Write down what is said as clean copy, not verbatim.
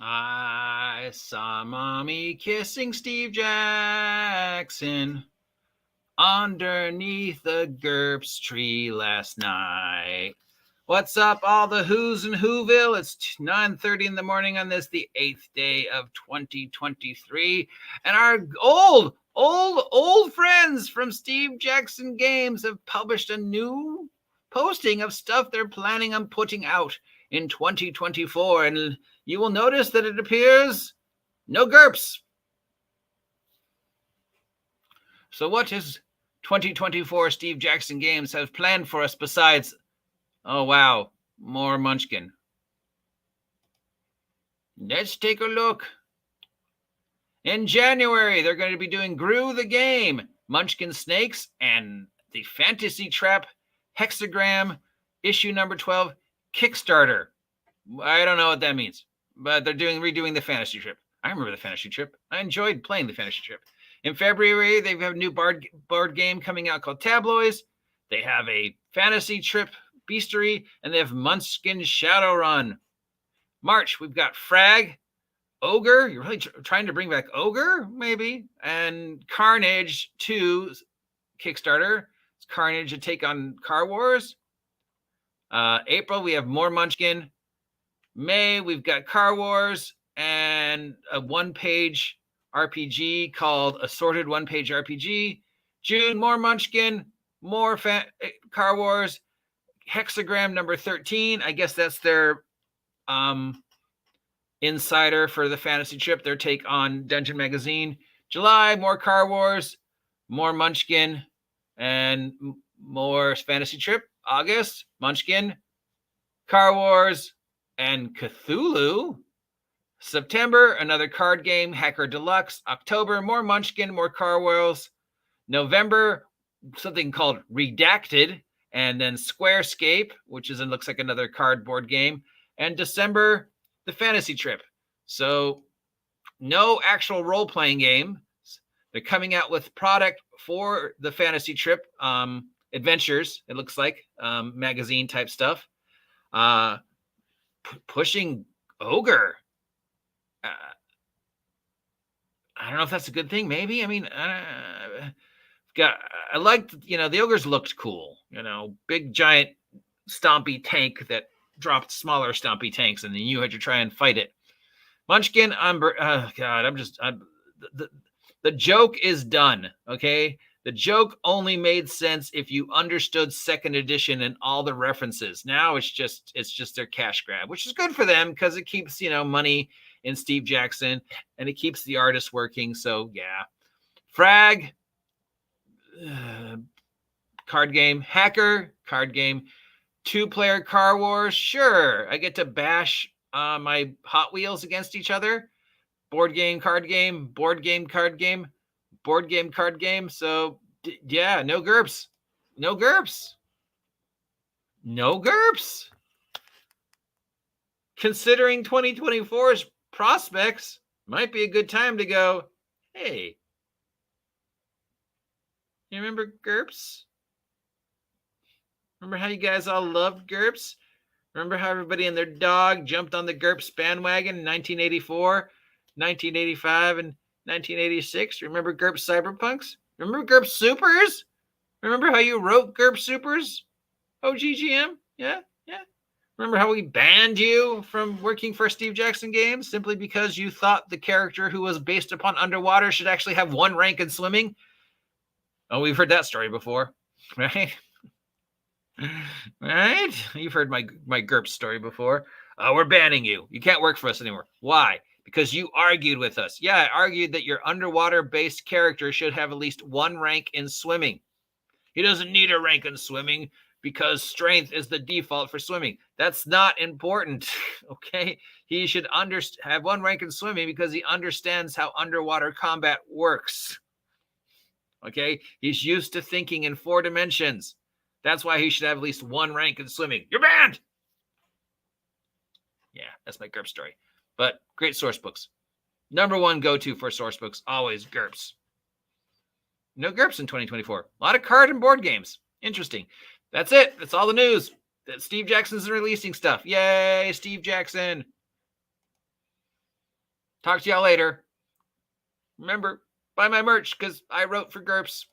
I saw Mommy kissing Steve Jackson underneath the Gurps tree last night. What's up, all the who's in Whoville? It's 9:30 in the morning on this, the 8th day of 2023. And our old friends from Steve Jackson Games have published a new posting of stuff they're planning on putting out in 2024. And you will notice that it appears no Gurps. So what is 2024 Steve Jackson Games have planned for us besides, oh wow, more Munchkin? Let's take a look. In January, they're going to be doing Gru the Game, Munchkin Snakes, and the Fantasy Trap Hexagram issue number 12 Kickstarter. I don't know what that means, but they're redoing the Fantasy Trip. I remember the Fantasy Trip. I enjoyed playing the Fantasy Trip. In February, they have a new board game coming out called Tabloids. They have a Fantasy Trip Beastery, and they have Munchkin Shadowrun. March, we've got Frag, Ogre. You're really trying to bring back Ogre, maybe? And Carnage 2 Kickstarter. It's Carnage to take on Car Wars. April, we have more Munchkin. May, we've got Car Wars and a one-page RPG called Assorted One-Page RPG. June, more Munchkin, more Car Wars. Hexagram number 13. I guess that's their insider for the Fantasy Trip, their take on Dungeon Magazine. July, more Car Wars, more Munchkin, and more Fantasy Trip. August, Munchkin, Car Wars, and Cthulhu. September, another card game, Hacker Deluxe. October, more Munchkin, more Car Wars. November, something called Redacted, and then Squarescape, which looks like another cardboard game. And December, the Fantasy Trip. So no actual role-playing game. They're coming out with product for the Fantasy Trip adventures, it looks like, magazine type stuff. Pushing Ogre. I don't know if that's a good thing. Maybe. I mean, I liked, the Ogres looked cool. Big, giant, stompy tank that dropped smaller, stompy tanks, and then you had to try and fight it. Munchkin, the joke is done, okay? The joke only made sense if you understood second edition and all the references. Now it's just their cash grab, which is good for them because it keeps, money in Steve Jackson and it keeps the artists working. So yeah. Frag, card game. Hacker, card game. 2-player Car Wars, sure. I get to bash my Hot Wheels against each other. Board game, card game, board game, card game, board game, card game. So, yeah, no Gurps. No Gurps. No Gurps. Considering 2024's prospects, might be a good time to go, hey, you remember Gurps? Remember how you guys all loved Gurps? Remember how everybody and their dog jumped on the Gurps bandwagon in 1984, 1985, and 1986? Remember Gurps Cyberpunks? Remember Gurps Supers? Remember how you wrote Gurps Supers? OGGM? Yeah. Remember how we banned you from working for Steve Jackson Games simply because you thought the character who was based upon underwater should actually have 1 rank in swimming? Oh, we've heard that story before, right? Right? You've heard my Gurps story before. We're banning you. You can't work for us anymore. Why? Because you argued with us. Yeah, I argued that your underwater-based character should have at least 1 rank in swimming. He doesn't need a rank in swimming because strength is the default for swimming. That's not important, okay? He should have 1 rank in swimming because he understands how underwater combat works. Okay? He's used to thinking in 4 dimensions. That's why he should have at least 1 rank in swimming. You're banned! Yeah, that's my Gurps story. But great source books. Number 1 go-to for source books, always Gurps. No Gurps in 2024. A lot of card and board games. Interesting. That's it. That's all the news. That Steve Jackson's releasing stuff. Yay, Steve Jackson. Talk to y'all later. Remember, buy my merch because I wrote for Gurps.